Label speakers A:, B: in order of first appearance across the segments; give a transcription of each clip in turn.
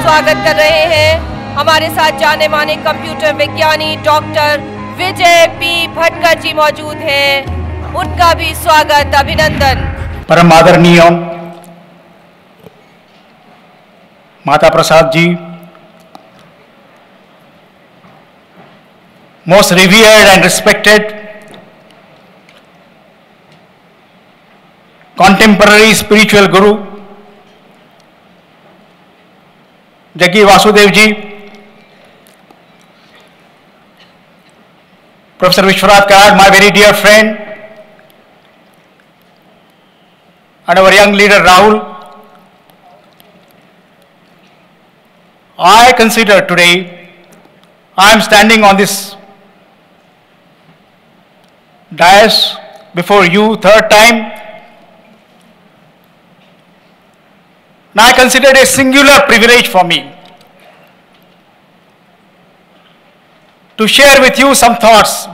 A: स्वागत कर रहे हैं हमारे साथ जाने माने कंप्यूटर विज्ञानी डॉक्टर विजय पी भटकर जी मौजूद हैं। उनका भी स्वागत, अभिनंदन।
B: परम आदरणीय Mata Prasad ji, most revered and respected contemporary spiritual guru Jaggi Vasudev ji, Professor Vishwanath Kar, my very dear friend, and our young leader Rahul. I consider today I am standing on this dais before you third time. Now I consider it a singular privilege for me to share with you some thoughts,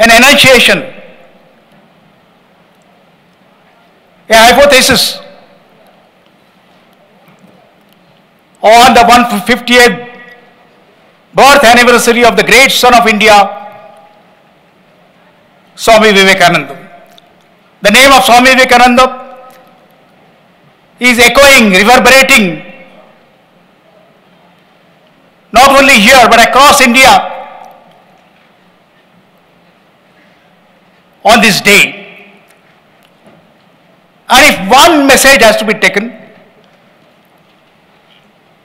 B: an enunciation, a hypothesis on the 150th birth anniversary of the great son of India, Swami Vivekananda. The name of Swami Vivekananda is echoing, reverberating, not only here but across India on this day. And if one message has to be taken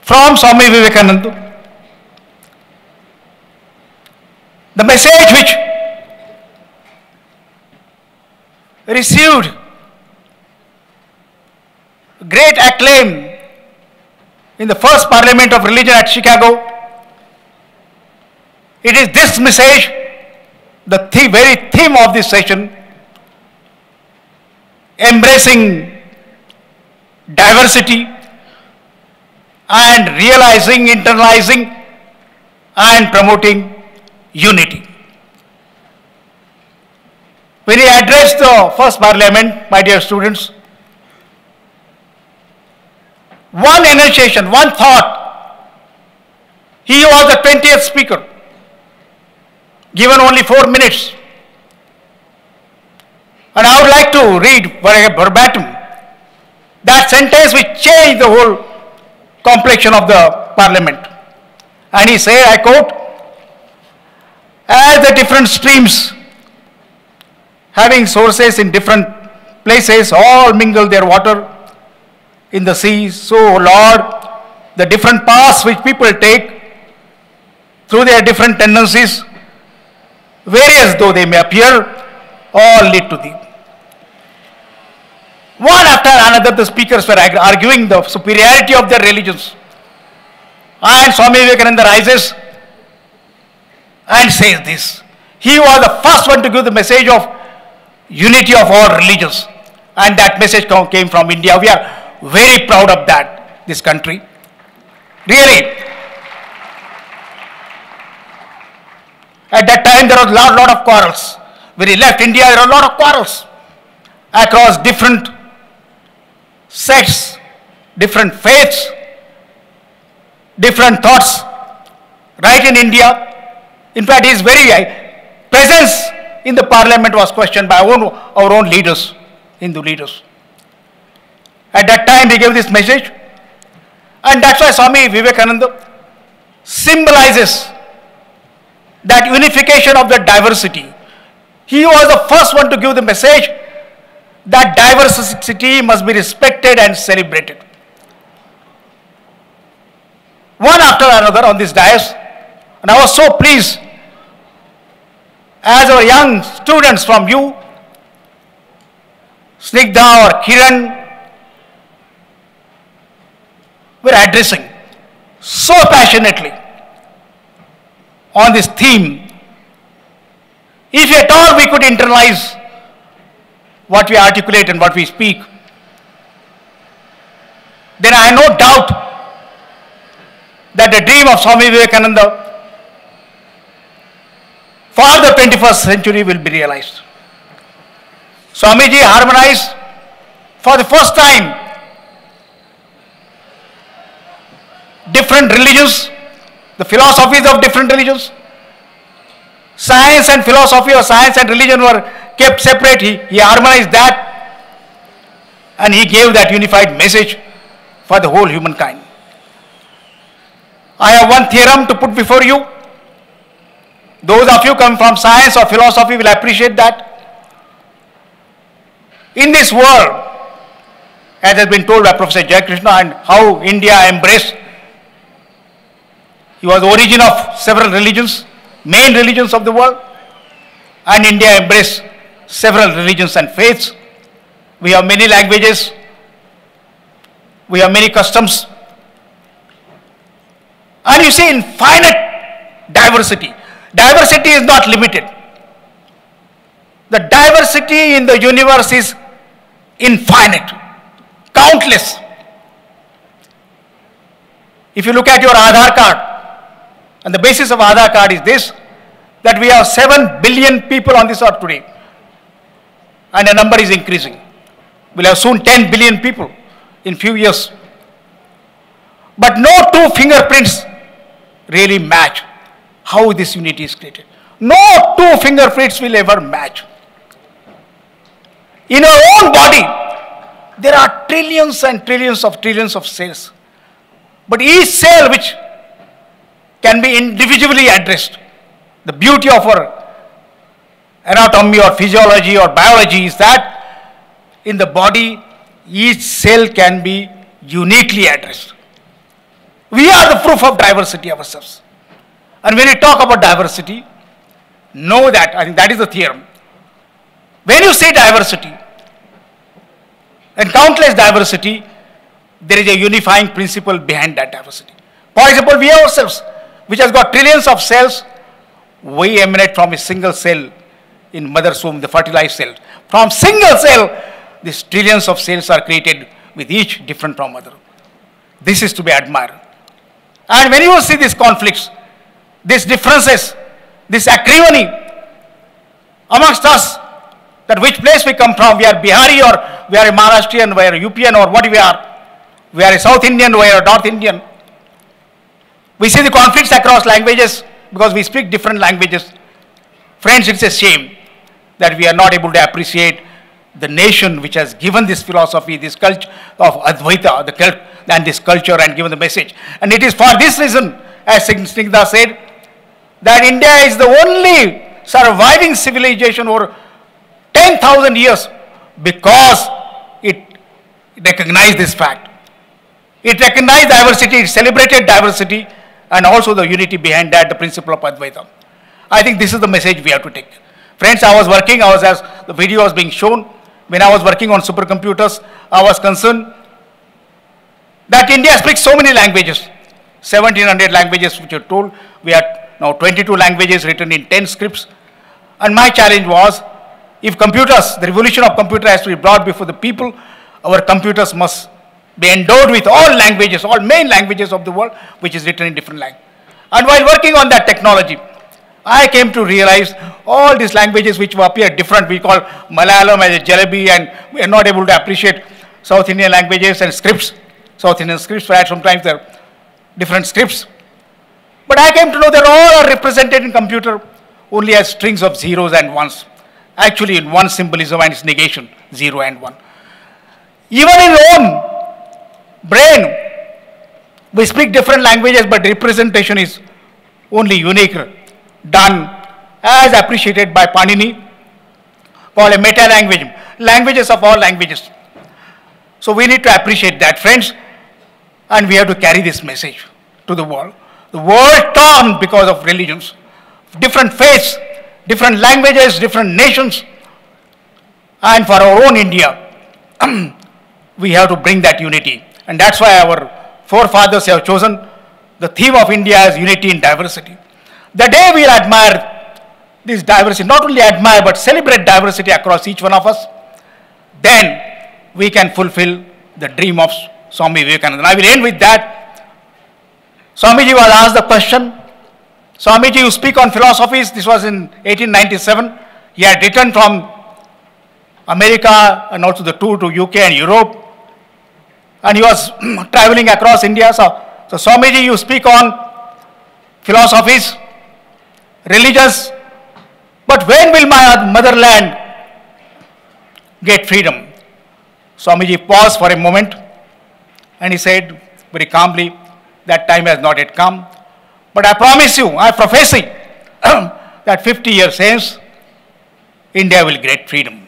B: from Swami Vivekananda, the message which received great acclaim in the first Parliament of Religion at Chicago, it is this message, the very theme of this session, embracing diversity and realizing, internalizing and promoting unity. When he addressed the first Parliament, my dear students, one enunciation, one thought. He was the 20th speaker, given only 4 minutes. And I would like to read verbatim that sentence which changed the whole complexion of the Parliament. And he said, I quote, as the different streams having sources in different places all mingle their water in the seas, so Lord, the different paths which people take through their different tendencies, various though they may appear, all lead to thee. One after another the speakers were arguing the superiority of their religions. And Swami Vivekananda rises and says this. He was the first one to give the message of unity of all religions. And that message came from India. We are very proud of that, this country. Really. At that time there was a lot of quarrels. When he left India, there were a lot of quarrels across different sects, different faiths, different thoughts, right in India. In fact, his very presence in the Parliament was questioned by our own leaders, Hindu leaders. At that time, he gave this message, and that's why Swami Vivekananda symbolizes that unification of the diversity. He was the first one to give the message that diversity must be respected and celebrated. One after another on this dais, and I was so pleased as our young students from you, Snigdha or Kiran, were addressing so passionately on this theme. If at all we could internalize what we articulate and what we speak, then I have no doubt that the dream of Swami Vivekananda for the 21st century will be realized. Swamiji harmonized for the first time different religions, the philosophies of different religions. Science and philosophy or science and religion were kept separate. He harmonized that and he gave that unified message for the whole humankind. I have one theorem to put before you. Those of you come from science or philosophy will appreciate that. In this world, as has been told by Professor Jai Krishna, and how India embraced, he was the origin of several religions, main religions of the world, and India embraced several religions and faiths. We have many languages, we have many customs, and you see infinite diversity. Diversity is not limited. The diversity in the universe is infinite, countless. If you look at your Aadhaar card, and the basis of Aadhaar card is this, that we have 7 billion people on this earth today, and the number is increasing. We'll have soon 10 billion people in few years. But no two fingerprints really match how this unity is created. No two fingerprints will ever match. In our own body, there are trillions and trillions of cells. But each cell which can be individually addressed. The beauty of our anatomy or physiology or biology is that in the body, each cell can be uniquely addressed. We are the proof of diversity ourselves. And when we talk about diversity, know that, I think that is the theorem. When you say diversity, and countless diversity, there is a unifying principle behind that diversity. For example, we ourselves, which has got trillions of cells, we emanate from a single cell in mother's womb, the fertilized cell. From single cell, these trillions of cells are created with each different from mother. This is to be admired. And when you see these conflicts, these differences, this acrimony amongst us, that which place we come from, we are Bihari or we are a Maharashtrian, we are a UPian or what we are a South Indian, we are a North Indian. We see the conflicts across languages because we speak different languages. Friends, it's a shame that we are not able to appreciate the nation which has given this philosophy, this culture of Advaita, and this culture and given the message. And it is for this reason, as Snigdha said, that India is the only surviving civilization over 10,000 years because it recognized this fact. It recognized diversity, it celebrated diversity, and also the unity behind that, the principle of Advaita. I think this is the message we have to take. Friends, as the video was being shown, when I was working on supercomputers, I was concerned that India speaks so many languages, 1700 languages which are told. We have now 22 languages written in 10 scripts. And my challenge was, if computers, the revolution of computer has to be brought before the people, our computers must be endowed with all languages, all main languages of the world, which is written in different languages. And while working on that technology, I came to realize all these languages which appear different, we call Malayalam as a jalebi, and we are not able to appreciate South Indian languages and scripts. South Indian scripts, where sometimes there are different scripts. But I came to know that all are represented in computer only as strings of zeros and ones. Actually, in one symbolism and its negation, 0 and 1. Even in our own brain, we speak different languages, but representation is only unique, done as appreciated by Panini, called a meta-language, languages of all languages. So we need to appreciate that, friends, and we have to carry this message to the world. The world torn because of religions, different faiths, different languages, different nations, and for our own India, we have to bring that unity. And that's why our forefathers have chosen the theme of India as unity in diversity. The day we admire this diversity, not only admire but celebrate diversity across each one of us, then we can fulfill the dream of Swami Vivekananda. And I will end with that. Swamiji was asked the question, Swamiji, you speak on philosophies. This was in 1897. He had returned from America and also the tour to UK and Europe. And he was traveling across India. So Swamiji, you speak on philosophies, religious. But when will my motherland get freedom? Swamiji paused for a moment and he said very calmly, that time has not yet come. But I promise you, I prophesy that 50 years hence, India will get freedom.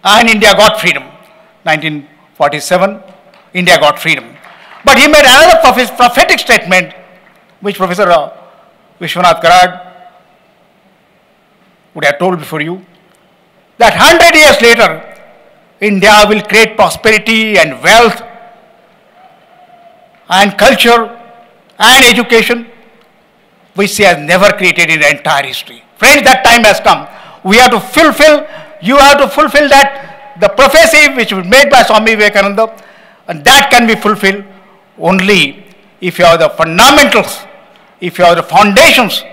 B: And India got freedom. 1947, India got freedom. But he made another prophetic statement, which Professor Vishwanath Karad would have told before you, that 100 years later, India will create prosperity and wealth and culture and education, which he has never created in the entire history. Friends, that time has come. We have to fulfill, you have to fulfill that, the prophecy which was made by Swami Vivekananda, and that can be fulfilled only if you have the fundamentals, if you have the foundations,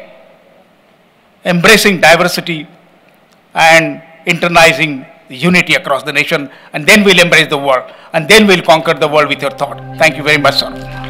B: embracing diversity and internalizing unity across the nation, and then we'll embrace the world, and then we'll conquer the world with your thought. Thank you very much, sir.